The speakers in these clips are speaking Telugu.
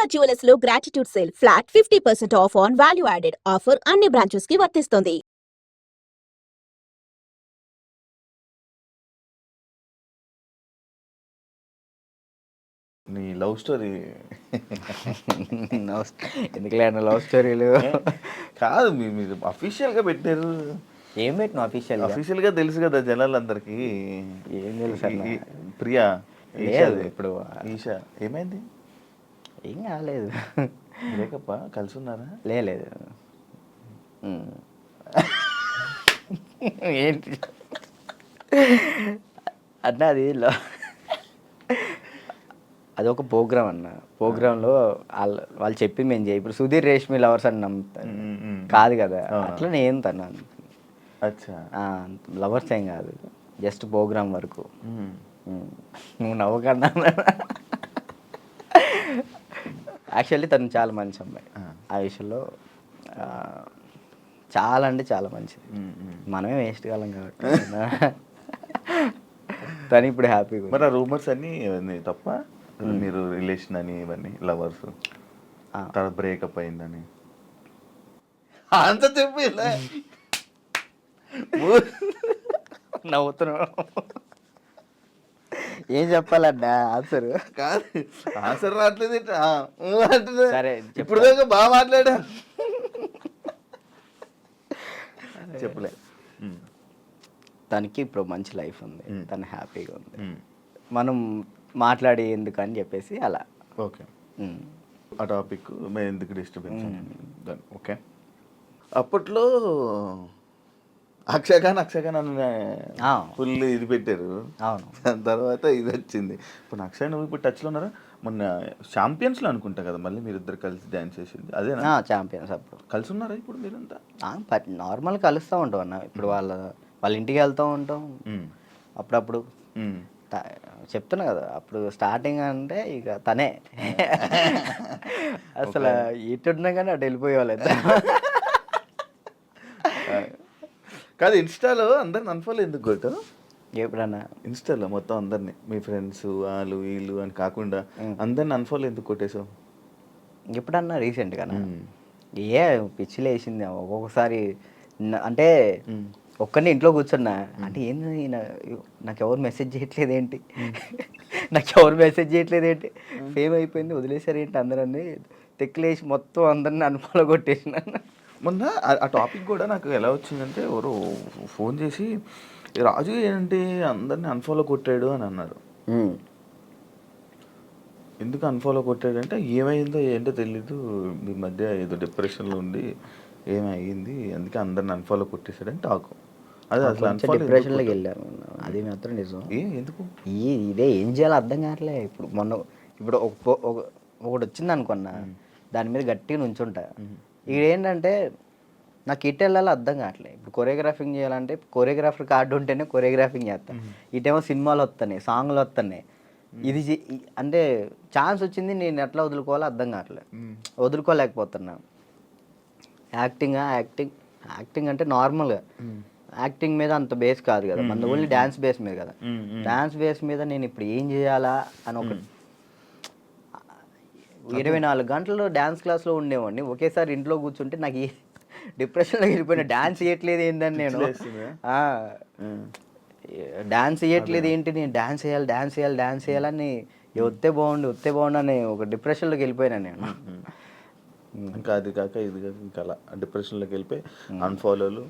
దుర్గా జ్యువెలర్స్ లో gratitude sale flat 50% of on value added offer అన్ని బ్రాంచెస్ కి వర్తిస్తుంది. నీ లవ్ స్టోరీ ఎందుకులే అన్న లవ్ స్టోరీలు కాదు, మీరు అఫీషియల్గా పెట్టారు. ఏం పెట్టినా అఫీషియల్గా తెలుసు కదా జనాలందరికీ. ఏం తెలుసు అన్న? ప్రియా లేదు ఇప్పుడు ఈషా ఏమైంది? ఏం కాలేదు. బ్రేకప్పా? కలిసి ఉన్నారా? లేదు ఏంటి అన్న అది అదొక ప్రోగ్రామ్ అన్న. ప్రోగ్రాంలో వాళ్ళు చెప్పి మేము చేయి ఇప్పుడు సుధీర్ రేష్మి లవర్స్ అని నమ్ముతారు కాదు కదా, అట్లా నేను తను అచ్చా లవర్స్ ఏం కాదు, జస్ట్ ప్రోగ్రామ్ వరకు. నువ్వు నవ్వకన్నా. యాక్చువల్లీ తను చాలా మంచి అమ్మాయి ఆ విషయంలో, చాలా అంటే చాలా మంచిది. మనమే వేస్ట్ కాలం కాబట్టి తను ఇప్పుడు హ్యాపీగా. మరి ఆ రూమర్స్ అన్నీ తప్ప? మీరు రిలేషన్ అని ఇవన్నీ లవర్స్ తర్వాత బ్రేకప్ అయిందని అంత చెప్పి నవ్వుతున్నావు. ఏం చెప్పాలన్నా ఆన్సర్? కాదు, ఆన్సర్ రావట్లేదు. సరే ఇప్పుడు దాకా బాగా మాట్లాడా. చెప్పలే. తనకి ఇప్పుడు మంచి లైఫ్ ఉంది, తను హ్యాపీగా ఉంది. మనం మాట్లాడి ఎందుకని చెప్పేసి అలా. ఓకే, ఆ టాపిక్ మేము ఎందుకు డిస్టర్బెన్స్. ఓకే, అప్పట్లో అక్షయఖాన్ అని ఫుల్ ఇది పెట్టారు. అవును, దాని తర్వాత ఇది వచ్చింది. ఇప్పుడు అక్షయ్ నువ్వు ఇప్పుడు టచ్లో ఉన్నారా? మొన్న ఛాంపియన్స్లో అనుకుంటా కదా మళ్ళీ మీరిద్దరు కలిసి డ్యాన్స్ చేసింది అదేనా? ఛాంపియన్స్ అప్పుడు కలిసి ఉన్నారా ఇప్పుడు మీరంతా? నార్మల్ కలుస్తూ ఉంటాం అన్న. ఇప్పుడు వాళ్ళ ఇంటికి వెళ్తూ ఉంటాం అప్పుడప్పుడు. చెప్తున్నా కదా, అప్పుడు స్టార్టింగ్ అంటే ఇక తనే అసలు ఎటున్నా కానీ అటు వెళ్ళిపోయేవాళ్ళు. కాదు, ఇన్స్టాలో అందరిని అన్ఫాలో ఎందుకు కొట్టు? ఎప్పుడన్నా ఇన్స్టాలో మొత్తం అందరినీ, మీ ఫ్రెండ్స్ వాళ్ళు వీళ్ళు అని కాకుండా అందరిని అన్ఫాలో ఎందుకు కొట్టేసావు? ఎప్పుడన్నా రీసెంట్గానా? ఏ పిచ్చిలు వేసింది ఒక్కొక్కసారి. అంటే ఒక్కరిని ఇంట్లో కూర్చున్నా అంటే ఏంది నాకు ఎవరు మెసేజ్ చేయట్లేదు ఏంటి, ఫేమ్ అయిపోయింది వదిలేసారు ఏంటి అందరన్నీ తెక్కులేసి మొత్తం అందరిని అన్ఫాలో కొట్టేసిన. మొన్న ఆ టాపిక్ కూడా నాకు ఎలా వచ్చిందంటే ఎవరు ఫోన్ చేసి రాజు ఏంటి అందరిని అన్ఫాలో కొట్టాడు అని అన్నారు. ఎందుకు అన్ఫాలో కొట్టాడంటే ఏమైందో ఏంటో తెలీదు, మీ మధ్య ఏదో డిప్రెషన్లో ఉండి ఏమైంది అందుకే అందరిని అన్ఫాలో కొట్టేశాడని టాకు. అదే అసలు డిప్రెషన్లోకి వెళ్ళాను, అది మాత్రం నిజం. ఎందుకు ఇదే ఏం చేయాలో అర్థం కావట్లే. ఇప్పుడు ఒకటి వచ్చింది అనుకున్నా, దాని మీద గట్టిగా నుంచుంటా. ఇక్కడ ఏంటంటే నాకు ఇటు వెళ్ళాలో అర్థం కావట్లేదు. ఇప్పుడు కొరియోగ్రాఫింగ్ చేయాలంటే కొరియోగ్రాఫర్ కార్డు ఉంటేనే కొరియోగ్రాఫింగ్ చేస్తాను. ఇటేమో సినిమాలు వస్తున్నాయి, సాంగ్లు వస్తున్నాయి. ఇది అంటే ఛాన్స్ వచ్చింది, నేను ఎట్లా వదులుకోవాలో అర్థం కావట్లేదు, వదులుకోలేకపోతున్నా. యాక్టింగ్ అంటే నార్మల్గా యాక్టింగ్ మీద అంత బేస్ కాదు కదా, మన ఓన్లీ డ్యాన్స్ బేస్ మీద కదా. డ్యాన్స్ బేస్ మీద నేను ఇప్పుడు ఏం చేయాలా అని ఒక 24 గంటలు డ్యాన్స్ క్లాస్లో ఉండేవాడిని. ఒకేసారి ఇంట్లో కూర్చుంటే నాకు డిప్రెషన్లో వెళ్ళిపోయినా. డ్యాన్స్ చేయట్లేదు ఏంటని నేను డాన్స్ చేయట్లేదు ఏంటి, నేను డాన్స్ చేయాలని వస్తే బాగుండు అని ఒక డిప్రెషన్లోకి వెళ్ళిపోయినా నేను. ఇంకా అది కాక ఇది కాక ఇంకా అలా డిప్రెషన్లోకి వెళ్ళిపోయి అన్ఫాలోలు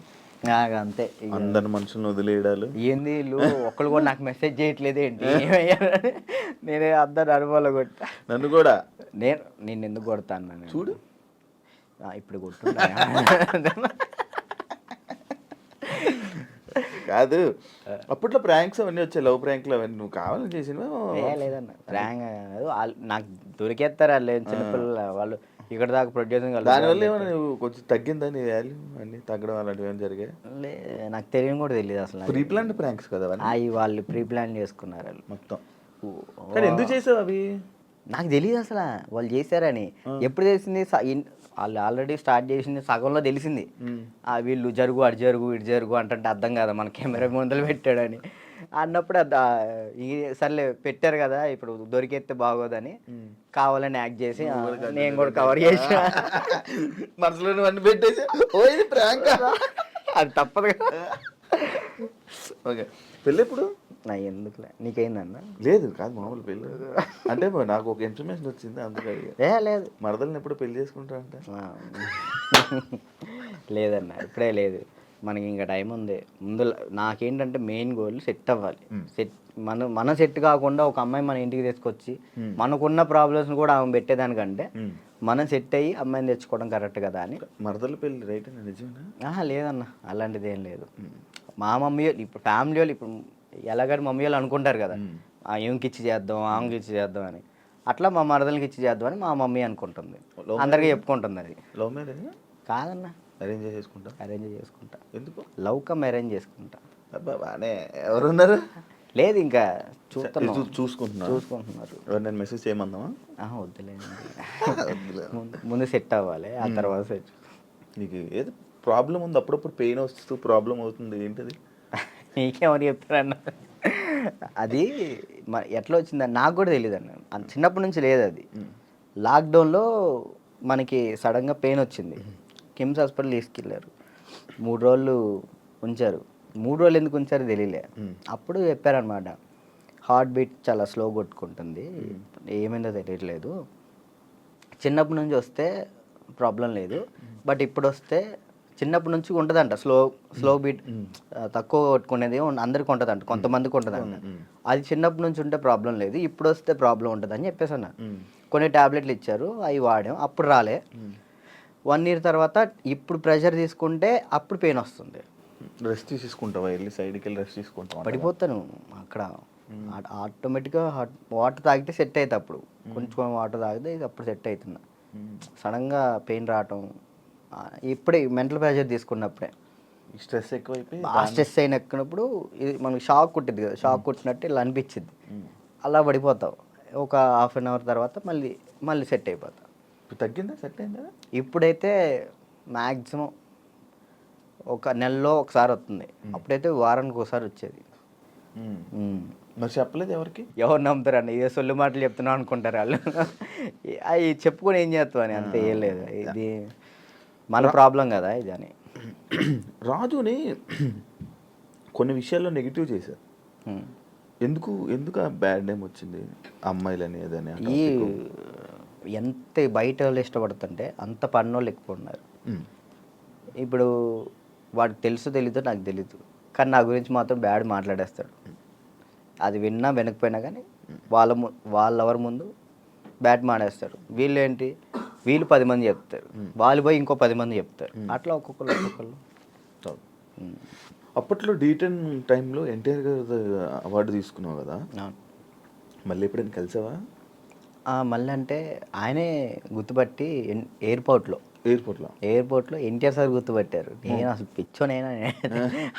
అంతే. అందరి మనుషులను వదిలేయడాలు. ఏంది వీళ్ళు ఒక్కళ్ళు కూడా నాకు మెసేజ్ చేయట్లేదు ఏంటి, నేనే అందరు అనుభవాలు కొట్టా. నన్ను కూడా నేను ఎందుకు కొడతాను చూడు, ఇప్పుడు కొట్టున్నా. కాదు అప్పట్లో ప్రాంక్స్ అవన్నీ వచ్చాయి, లవ్ ప్రాంక్లు అవన్నీ నువ్వు కావాలని చేసినవా? లేదన్న ప్రాంక్ నాకు దొరికేస్తారు వాళ్ళు, చిన్నపిల్లలు వాళ్ళు ఇక్కడ దాకా ప్రొడ్యూసింగ్. దానివల్ల ఏమైనా నువ్వు కొంచెం తగ్గిందా నీ వాల్యూ అన్నీ తగ్గడం అలాంటివి ఏమైనా జరిగాయి? నాకు తెలియని కూడా తెలియదు అసలు. ప్రీ ప్లాన్ ప్రాంక్స్ కదా అవి వాళ్ళు ప్రీ ప్లాన్ చేసుకున్నారు వాళ్ళు మొత్తం. కానీ ఎందుకు చేసావు అవి? నాకు తెలియదు అసలు వాళ్ళు చేశారని. ఎప్పుడు తెలిసింది, వాళ్ళు ఆల్రెడీ స్టార్ట్ చేసింది సగంలో తెలిసింది. వీళ్ళు జరుగు అటు జరుగు ఇటు జరుగు అంటే అర్థం కదా మన కెమెరా ముందలు పెట్టాడని. అన్నప్పుడు ఈ సర్లే పెట్టారు కదా ఇప్పుడు దొరికేస్తే బాగోదని కావాలని యాక్ట్ చేసి నేను కూడా కవర్ చేసిన. మనసులో అన్ని పెట్టేసి ఓ ఇది ప్రాంక్. అది తప్పదు కదా. ఓకే, పెళ్ళి ఎప్పుడు? నా ఎందుకులే, నీకేందన్న? లేదు కాదు మామూలు పెళ్ళి అంటే నాకు ఒక ఇన్ఫర్మేషన్ వచ్చింది అందుకే లేదు మరదల్ని ఎప్పుడు పెళ్లి చేసుకుంటా అంటే లేదన్న, ఇప్పుడే లేదు, మనకి ఇంకా టైం ఉంది. ముందు నాకేంటంటే మెయిన్ గోల్ సెట్ అవ్వాలి. సెట్ మనం సెట్ కాకుండా ఒక అమ్మాయి మన ఇంటికి తీసుకొచ్చి మనకున్న ప్రాబ్లమ్స్ కూడా ఆమె పెట్టేదానికంటే మనం సెట్ అయ్యి అమ్మాయిని తెచ్చుకోవడం కరెక్ట్ కదా అని. మరదల పెళ్ళి రైట్ అని నిజమేనా? లేదన్న, అలాంటిది ఏం లేదు. మా మమ్మీ ఇప్పుడు ఫ్యామిలీ వాళ్ళు ఇప్పుడు ఎలాగని మమ్మీ వాళ్ళు అనుకుంటారు కదా, ఏమికి ఇచ్చి చేద్దాం ఆమెకి ఇచ్చి చేద్దాం అని. అట్లా మా మరదలకి ఇచ్చి చేద్దామని మా మమ్మీ అనుకుంటుంది, అందరికీ చెప్పుకుంటుంది. అది లవ్ మ్యారేజ్ కాదన్న, అరేంజ్ చేసుకుంటా. అరేంజ్ చేసుకుంటా. ఎందుకు? లవ్ కమ్ అరేంజ్ చేసుకుంటా. అబ్బా బానే ఎవరున్నారు? లేదు ఇంకా చూసుకుంటున్నారు. నేను మెసేజ్ చేయమందామా? వద్దులేదు, ముందు సెట్ అవ్వాలి, ఆ తర్వాత సెట్. నీకు ఏదో ప్రాబ్లం ఉంది, అప్పుడప్పుడు పెయిన్ వస్తూ ప్రాబ్లం అవుతుంది, ఏంటది? నీకేమని చెప్తారన్న? అది ఎట్లా వచ్చిందని నాకు కూడా తెలియదు అన్న, చిన్నప్పటి నుంచి లేదు అది. లాక్డౌన్లో మనకి సడన్గా పెయిన్ వచ్చింది, కిమ్స్ హాస్పిటల్ తీసుకెళ్ళారు, 3 రోజులు ఉంచారు. 3 రోజులు ఎందుకు ఉంచారో తెలియలే. అప్పుడు చెప్పారనమాట, హార్ట్ బీట్ చాలా స్లో కొట్టుకుంటుంది, ఏమైందో తెలియట్లేదు, చిన్నప్పటి నుంచి వస్తే ప్రాబ్లం లేదు, బట్ ఇప్పుడు వస్తే చిన్నప్పటి నుంచి ఉంటుందంట స్లో బీట్, తక్కువ కొట్టుకునేది అందరికి ఉంటుందంట, కొంతమందికి ఉంటుందంట. అది చిన్నప్పటి నుంచి ఉంటే ప్రాబ్లం లేదు, ఇప్పుడు వస్తే ప్రాబ్లం ఉంటుంది అని చెప్పేసి అన్న. కొన్ని ట్యాబ్లెట్లు ఇచ్చారు, అవి వాడాం, అప్పుడు రాలే. 1 year తర్వాత ఇప్పుడు ప్రెషర్ తీసుకుంటే అప్పుడు పెయిన్ వస్తుంది. రెస్ట్ తీసుకుంటావా? వెళ్ళి సైడ్కి వెళ్ళి రెస్ట్ తీసుకుంటావా? పడిపోతాను అక్కడ, ఆటోమేటిక్గా వాటర్ తాగితే సెట్ అవుతుంది. అప్పుడు కొంచెం వాటర్ తాగితే అప్పుడు సెట్ అవుతున్నా. సడన్గా పెయిన్ రావటం ఇప్పుడే మెంటల్ ప్రెషర్ తీసుకున్నప్పుడే, స్ట్రెస్ ఎక్కువైపోయి స్ట్రెస్ అయినప్పుడు ఇది మనకి షాక్ కుట్టింది కదా, షాక్ కుట్టినట్టు ఇలా అనిపించింది, అలా పడిపోతావు. ఒక 1/2 hour తర్వాత మళ్ళీ సెట్ అయిపోతావు. తగ్గిందా? సెట్ అయిందా? ఇప్పుడైతే మ్యాక్సిమం ఒక నెలలో ఒకసారి వస్తుంది, అప్పుడైతే వారానికి ఒకసారి వచ్చేది. మరి చెప్పలేదు ఎవరికి? ఎవరు నమ్ముతారన్న, ఏ సొల్లు మాటలు చెప్తున్నావు అనుకుంటారు వాళ్ళు. అవి చెప్పుకొని ఏం చేస్తావు అని, అంతే, ఏం లేదు, ఇది మన ప్రాబ్లం కదా ఇది అని. రాజుని కొన్ని విషయాల్లో నెగిటివ్ చేశారు, ఎందుకు ఆ బ్యాడ్ నేమ్ వచ్చింది అమ్మాయిలని ఏదని? ఈ ఎంత బయట వాళ్ళు ఇష్టపడుతుంటే అంత పన్నోళ్ళు ఎక్కువ ఉన్నారు. ఇప్పుడు వాడికి తెలీదో నాకు తెలీదు, కానీ నా గురించి మాత్రం బ్యాడ్ మాట్లాడేస్తాడు. అది విన్నా వినకపోయినా కానీ వాళ్ళెవరి ముందు బ్యాడ్ మాడేస్తారు. వీళ్ళు 10 మంది చెప్తారు, వాళ్ళు పోయి ఇంకో 10 మంది చెప్తారు, అట్లా ఒక్కొక్కరు. అప్పట్లో D10 టైంలో ఎన్టీఆర్ గారు అవార్డు తీసుకున్నావు కదా, మళ్ళీ ఎప్పుడైనా కలిసావా? మళ్ళీ అంటే ఆయనే గుర్తుపట్టి ఎయిర్పోర్ట్లో ఎన్టీఆర్ సార్ గుర్తుపట్టారు. నేను అసలు పిచ్చోనైనా,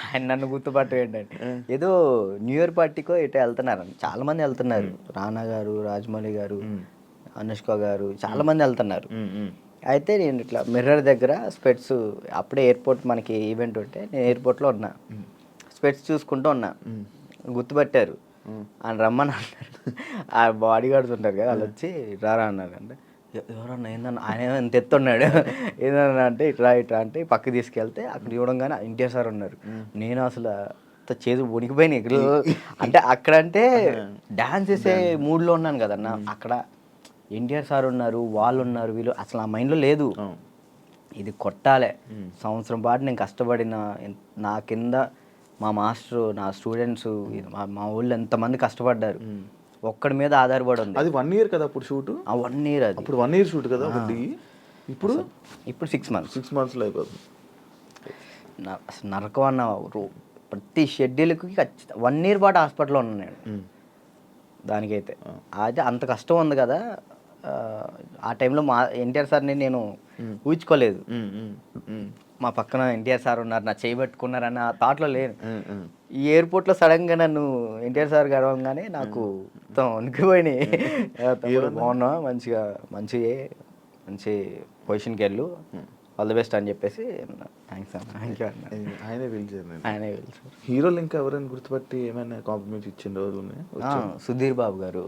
ఆయన నన్ను గుర్తుపట్టం ఏంటంటే, ఏదో న్యూ ఇయర్ పార్టీకో ఇటు వెళ్తున్నారు, చాలా మంది వెళ్తున్నారు, రానా గారు, రాజమౌళి గారు, అనుష్క గారు, చాలా మంది వెళ్తున్నారు. అయితే నేను ఇట్లా మిర్రర్ దగ్గర స్పెట్స్, అప్పుడే ఎయిర్పోర్ట్ మనకి ఈవెంట్ ఉంటే నేను ఎయిర్పోర్ట్లో ఉన్నా, స్పెట్స్ చూసుకుంటూ ఉన్నా, గుర్తుపట్టారు, ఆయన రమ్మని అన్నారు. ఆ బాడీ గార్డ్స్ ఉంటారు కదా, వాళ్ళు వచ్చి రారా అన్నారు. అంటే ఎవరన్నా ఏందన్నా, ఆయన ఎంత ఎత్తున్నాడు, ఏదన్నా అంటే ఇట్రా అంటే పక్కకి తీసుకెళ్తే అక్కడ చూడంగానే ఎన్టీఆర్ సార్ ఉన్నారు. నేను అసలు చేతులు వణికిపోయినాయి ఇక్కడ. అంటే అక్కడంటే డాన్స్ చేసే మూడ్లో ఉన్నాను కదన్న, అక్కడ ఎన్టీఆర్ సార్ ఉన్నారు, వాళ్ళు ఉన్నారు, వీళ్ళు అసలు ఆ మైండ్లో లేదు. ఇది కొట్టాలి, సంవత్సరం పాటు నేను కష్టపడిన, నా కింద మా మాస్టరు, నా స్టూడెంట్స్, మా ఊళ్ళో ఎంతమంది కష్టపడ్డారు, ఒక్కడి మీద ఆధారపడి ఉంది. అది 1 year కదా అప్పుడు షూట్? 1 year. అది అప్పుడు 1 year షూట్ కదా ఒకటి. ఇప్పుడు 6 months. 6 monthsలో అయిపోతుంది. అసలు నరకం అన్న, ప్రతి షెడ్యూల్కి 1 year పాటు హాస్పిటల్లో ఉన్నాను నేను. దానికైతే అయితే అంత కష్టం ఉంది కదా. ఆ టైంలో మా ఎన్టీఆర్ సార్ని నేను ఊహించుకోలేదు. మా పక్కన ఎన్టీఆర్ సార్ ఉన్నారు, నా చేయబెట్టుకున్నారు అన్న థాట్లో లేను. ఈ ఎయిర్పోర్ట్లో సడన్గా నన్ను ఎన్టీఆర్ సార్ గడవగానే నాకు మొత్తం వణికిపోయినాయి. బాగున్నా, మంచి పొజిషన్కి వెళ్ళు, ఆల్ ది బెస్ట్ అని చెప్పేసి థ్యాంక్స్ అన్న, థ్యాంక్ యూ అన్న. ఆయనే పిలిచారు నేను. ఆయనే పిలిచారు. హీరోలు ఇంకా ఎవరైనా గుర్తుపట్టి ఏమైనా కాంప్లిమెంట్స్ ఇచ్చిన రోజులు ఉన్నాయి? సుధీర్ బాబు గారు,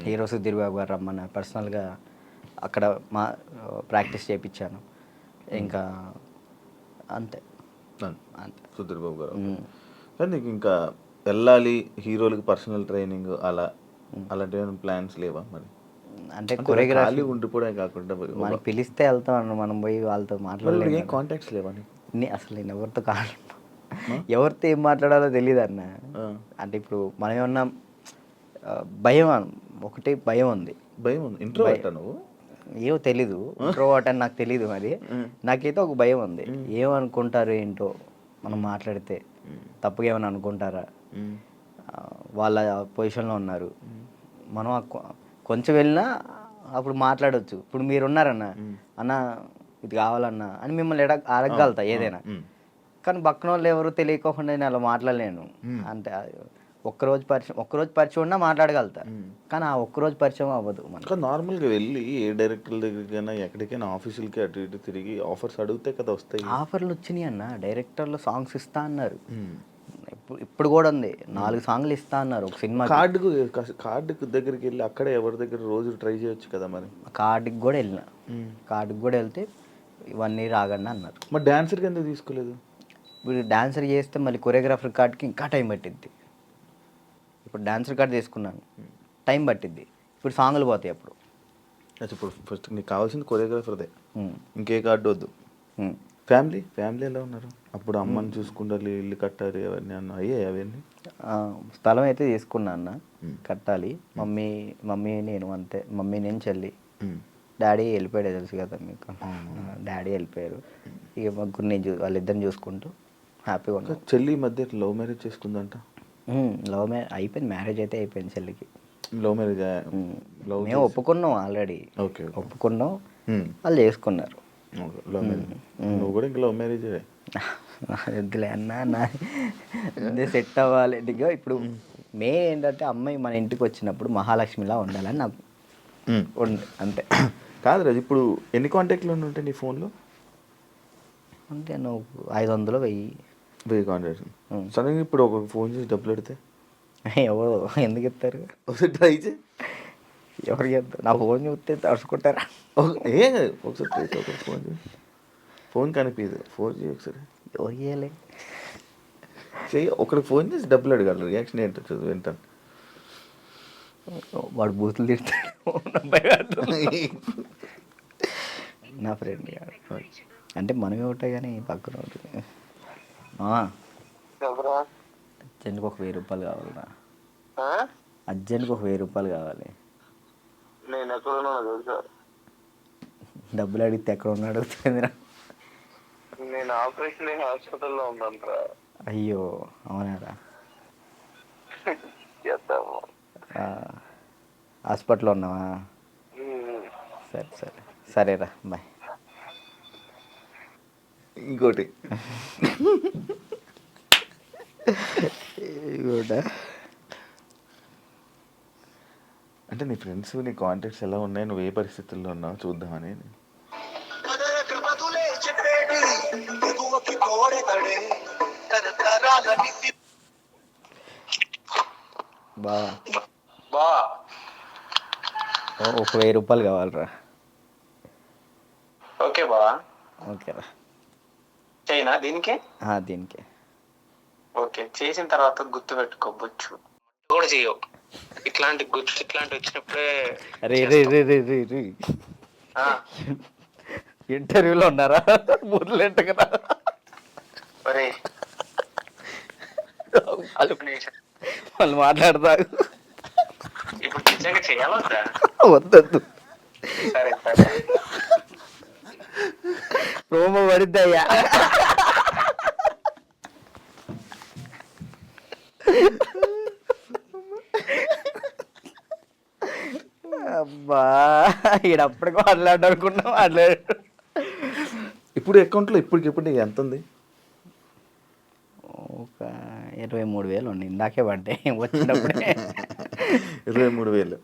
హీరో సుధీర్ బాబు గారు రమ్మన్నారు పర్సనల్గా, అక్కడ మా ప్రాక్టీస్ చేయించాను. ఇంకా అంతే అంతే. సుధీర్ బాబు గారు. కానీ నీకు ఇంకా వెళ్ళాలి హీరోలకి పర్సనల్ ట్రైనింగ్ అలాంటి ప్లాన్స్ లేవా మరి? అంటే కొరియోగ్రఫీ ఉండిపోవడం కాకుండా మనకి పిలిస్తే వెళ్తాం అన్న, మనం పోయి వాళ్ళతో మాట్లాడలేదు. ఏం కాంటాక్ట్స్ లేవా నీకు? అసలు నేను ఎవరితో ఎవరితో ఏం మాట్లాడాలో తెలియదు అన్న. అంటే ఇప్పుడు మనం ఏమన్నా భయం, ఒకటి భయం ఉంది. భయం ఉంది. ఇంట్రోవర్టా నువ్వు? ఏమో తెలీదు, ఇంట్రోవర్ట్ అని నాకు తెలీదు. మరి నాకైతే ఒక భయం ఉంది, ఏమనుకుంటారు ఏంటో మనం మాట్లాడితే, తప్పుగా ఏమైనా అనుకుంటారా, వాళ్ళ పొజిషన్లో ఉన్నారు, మనం కొంచెం వెళ్ళినా అప్పుడు మాట్లాడవచ్చు. ఇప్పుడు మీరున్నారన్న, అన్న ఇది కావాలన్నా అని మిమ్మల్ని అడగగలుగుతా ఏదైనా. కానీ పక్కన వాళ్ళు ఎవరు తెలియకోకుండా నేను అలా మాట్లాడలేను. అంటే ఒక్కరోజు పరిచయం ఉన్నా మాట్లాడగలుగుతా, కానీ ఆ ఒక్కరోజు పరిచయం అవ్వదు మనకు. నార్మల్గా వెళ్ళి ఏ డైరెక్టర్ దగ్గరికైనా ఎక్కడికైనా ఆఫీసులకి అటు ఇటు తిరిగి ఆఫర్స్ అడిగితే కదా వస్తాయి. ఆఫర్లు వచ్చినాయి అన్న, డైరెక్టర్లు సాంగ్స్ ఇస్తా అన్నారు. ఇప్పుడు కూడా ఉంది, 4 సాంగ్లు ఇస్తా అన్నారు ఒక సినిమా. కార్డుకు దగ్గరికి వెళ్ళి అక్కడే ఎవరి దగ్గర రోజు ట్రై చేయొచ్చు కదా మరి. కార్డుకి కూడా వెళ్ళిన, కార్డుకి కూడా వెళ్తే ఇవన్నీ రాగండి అన్నారు. మరి డాన్సర్కి ఎందుకు తీసుకోలేదు? ఇప్పుడు డాన్సర్ చేస్తే మళ్ళీ కొరియోగ్రాఫర్ కార్డ్కి ఇంకా టైం పట్టిద్ది. ఇప్పుడు డాన్సర్ కార్డ్ తీసుకున్నాను, టైం పట్టిద్ది. ఇప్పుడు సాంగ్లు పోతాయి అప్పుడు. ఇప్పుడు ఫస్ట్ నీకు కావాల్సింది కొరియోగ్రాఫర్దే, ఇంకే కార్డు వద్దు. ఫ్యామిలీ ఎలా ఉన్నారు? అప్పుడు అమ్మని చూసుకుంటారు, ఇల్లు కట్టాలి అవన్నీ అన్న అయ్యాయి అవన్నీ? స్థలం అయితే తీసుకున్నా అన్న, కట్టాలి. మమ్మీ నేను అంతే, మమ్మీ నేను చెల్లి. డాడీ వెళ్ళిపోయాడు తెలుసు కదా మీకు, డాడీ వెళ్ళిపోయారు. ఇక ముగ్గురు నేను వాళ్ళిద్దరిని చూసుకుంటూ హ్యాపీగా ఉన్నాను. చెల్లి ఈ మధ్య లవ్ మ్యారేజ్ చేసుకుందంట. లవ్ మ్యారేజ్ అయిపోయింది, మ్యారేజ్ అయితే అయిపోయింది చెల్లికి. లవ్ మ్యారేజ్ మేము ఒప్పుకున్నాం ఆల్రెడీ. ఓకే, ఒప్పుకున్నాం, వాళ్ళు చేసుకున్నారు. Love marriage. నువ్వు కూడా ఇంకా లవ్ మ్యారేజ్ వద్దులే అన్న, అదే సెట్ అవ్వాలి. ఇప్పుడు మెయిన్ ఏంటంటే అమ్మాయి మన ఇంటికి వచ్చినప్పుడు మహాలక్ష్మిలా ఉండాలని నాకు ఉంది అంతే. కాదు రాజు, ఇప్పుడు ఎన్ని కాంటాక్ట్లు ఉంటాయి నీ ఫోన్లో? అంటే నువ్వు 500 1000 కాంటాక్ట్స్. సడన్గా ఇప్పుడు ఒక ఫోన్ చేసి డబ్బులు పెడితే ఎవరు ఎందుకు ఇస్తారు? ఒకసారి ట్రై చేయి. ఎవరికి చెప్తారు? నా ఫోన్ చూస్తే తడుచుకుంటారా? ఏం కాదు, ఒకసారి ట్రై చేయి. ఒకసారి ఫోన్ చేయి, ఫోన్ కనిపించదు, ఫోన్ చేయి ఒకసారి. ఎవరు చేయాలి? చెయ్యి, ఒకరికి ఫోన్ చేసి డబ్బులు అడగాలి. రియాక్షన్ ఏంటో చదువు వింటాను. వాడు బూతులు తిడతాడు నా ఫ్రెండ్ గారు. అంటే మనమే ఉంటాయి కానీ పక్కన ఉంటుంది. అర్జెంట్కి ఒక 1000 రూపాయలు కావాలరా, అర్జెంట్కి ఒక 1000 రూపాయలు కావాలి. డబ్బులు అడిగితే ఎక్కడ ఉన్నా అడుగుతుందిరా. నేను ఆపరేషన్ హాస్పిటల్లో ఉన్నాను. అయ్యో అవునారా? హాస్పిటల్లో ఉన్నావా? సరేరా బాయ్. ఇంకోటి అంటే నీ ఫ్రెండ్స్ నీ కాంటాక్ట్స్ ఎలా ఉన్నాయి, నువ్వు ఏ పరిస్థితుల్లో ఉన్నావు చూద్దామని. ఒక 1000 రూపాయలు కావాలరా. ఓకే బా, ఓకేరా. చైనా దీనికి దీనికి ఓకే. చేసిన తర్వాత గుర్తు పెట్టుకోవచ్చు కూడా చేయవు. ఇట్లాంటి వచ్చినప్పుడే ఇంటర్వ్యూలో ఉన్నారా? బుర్లేంట కదా వాళ్ళు మాట్లాడతారు. ఇప్పుడు నిజంగా చేయాలొద్దా? వద్దొద్దు, సరే సరే, ప్రోమో పడిద్దయ్యా. అబ్బా ఈడప్పటికి మాట్లాడనుకున్నా మాట్లాడు. ఇప్పుడు అకౌంట్లో ఇప్పటికిప్పుడు ఎంత ఉంది? ఒక 23,000 ఉంది, ఇందాకే పడ్డాయి వచ్చినప్పుడే. 23,000.